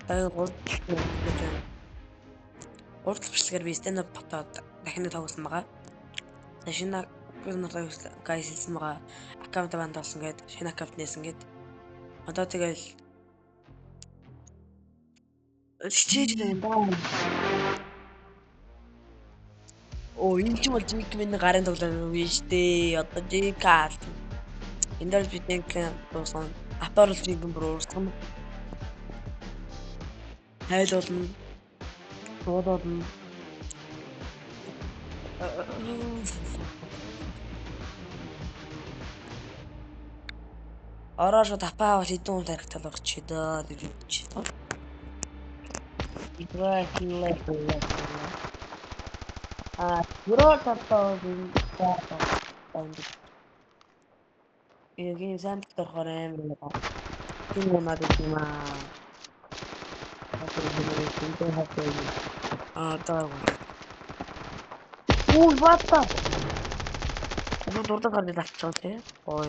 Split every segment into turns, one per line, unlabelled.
Гурдл бичлэгээр би stand up потоод дахин тоглосон байгаа. Шинэ guys хэлсэн байгаа. Аккаунт банд болсон гээд шинэ аккаунт нээсэн гээд. Одоо тэгэл чичээж байна. Оо энэ ч бол жиг миний гарын тоглоом биш дээ. Одоо жигкал. Энд дээр би нэг дуусна. Апарл жигэн бүр урсгана. Хайлуулна. Дуудуулна. Ороош тапаа бол хэдэн хүн тарихтал баг чи даа гэж. Юроо татаа энэ сан дөрхөр амар. Тийм унаад юм аа. Таа. Үу вата. Энэ дуртай гарч лавчаа тий. Ой.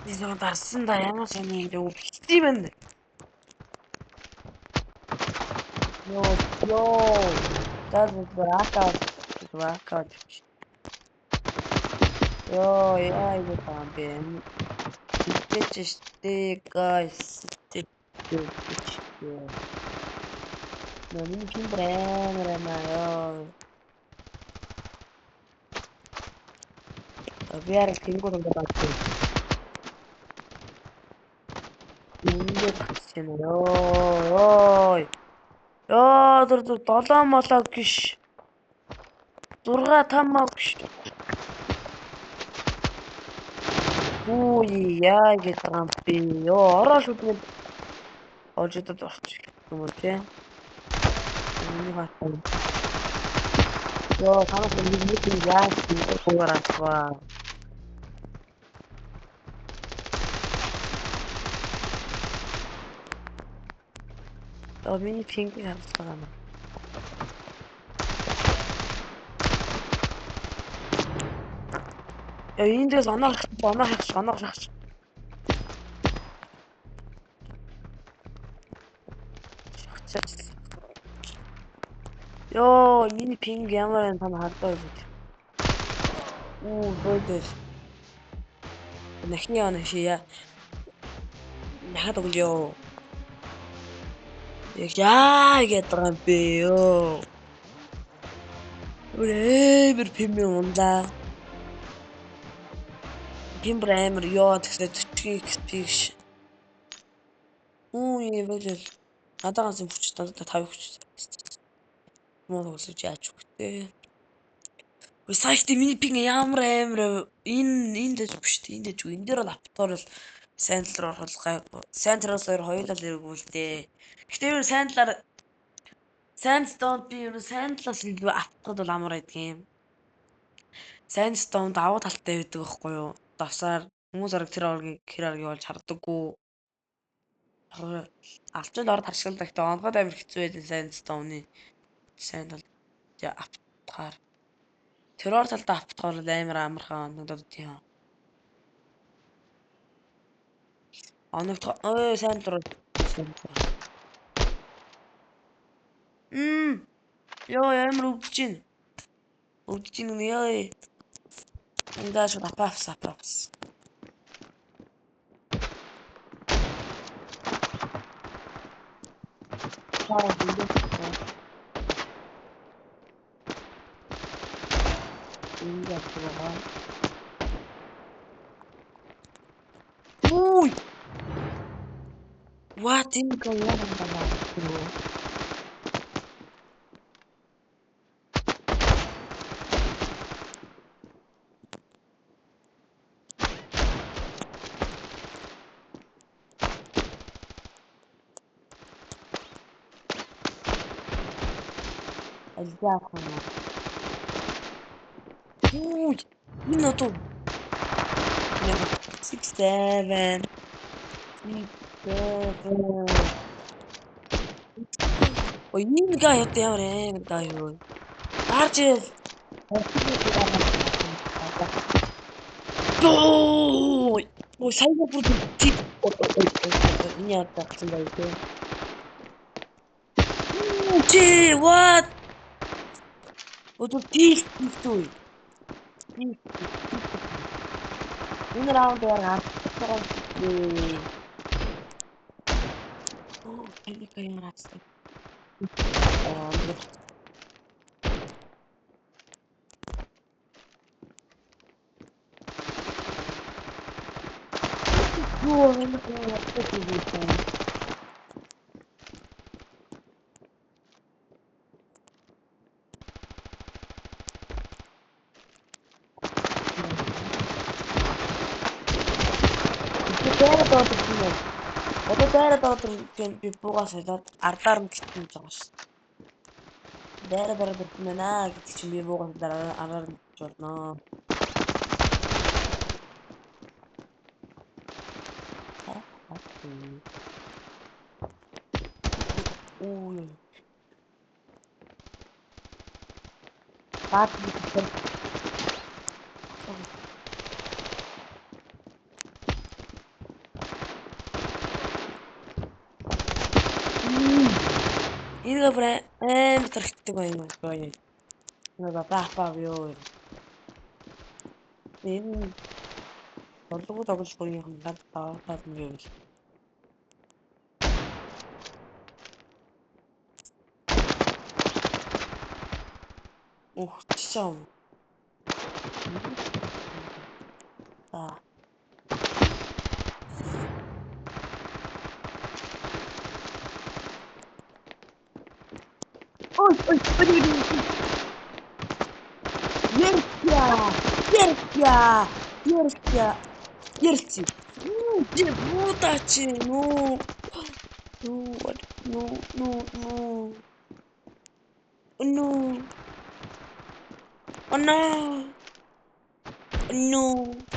Бизээ дарсан да ямар сони ингэ өвчтэй байна. Йоо. Дад брака. Йоо, яа ингэ таам бэ? Тэчтэй guys. Нэмийн брээмэрэмаа. Авьяар тэнгуүр байгаа. Ингээ багчна ёо. Ёо дөр 7 молоо гиш. 6 5 маа гиш. Үй яа гэж байгаа юм бэ? Ёо ороо шүтмэл олжидод орчих юм уу те? Миний хатан. Ёо танаас нэг яаж хийгээрээ миний пинг харагдсан юм. Энэ дэс оноо шахах. Ёо, миний пинг ямар энэ тань хадаа үү? Бөөдөөс. Нахны он шия. Нахад өглөө. Яа гэдэг юм бэ ёо. Өөр пимми унда. Пимбрэмэр ёо тэгсээ 40 XP. Бөөдөөс. Надаагаас хүч 5 хүч. Муу өсөж яач хөхтэй. Сайт миний пинг ямар амар энэ дэж биш тийм энэ дэж энэ дээр бол аптор л сайн талаар орох гайгүй. Сайн талаас хоёулаа иргүү л дээ. Гэхдээ юу сайн талаар Sandstone би юу сайн талаас илүү аптгад бол амар байдаг юм. Sandstone давуу талтай байдаг байхгүй юу? Досоор хүмүүс арга тэр аргийг болж хардаггүй. Алчууд орд харшилдаг та онгод амир хэцүү байдаг Sandstone-ы сайн тал аптгаар. Террор талдаа аптгаар бол амар амархан оногдод тийм. Ой сайн дуруу. Ёо ямар өвдөж байна. Өвдөж байна ёо. Ингаш апафс. Ui! What in the world? Ui! Minä tuun. 6, 7. Ой, энэ гай одоо ямар амар гай юу. Гарч ил. Ой. Ой, сайга бүр тийг. Энэ яа тагсан байх вэ? Чи what? Өдөр тийш тийш. Энэ раунд яагаад гарах вэ? Энийг ямар авсан? Юу энэ яагаад одоо дайраад одоо би буугаас хэлээд ардаар нь гитэн гэж байгаа шүү. Дайраад ирсэн байна гэдэг чинь би буугаас араар нь гэж болно. Ой. Бат гитэн. Энэ бра тархитдаг байна уу? Нэг баапаа юу. Энэ бодлого тоглож буй юм надад таад юм юм. Ух чам. Та. Ой, Ерти. Где будачи? Ну. Ну. Ну. Она. Ну.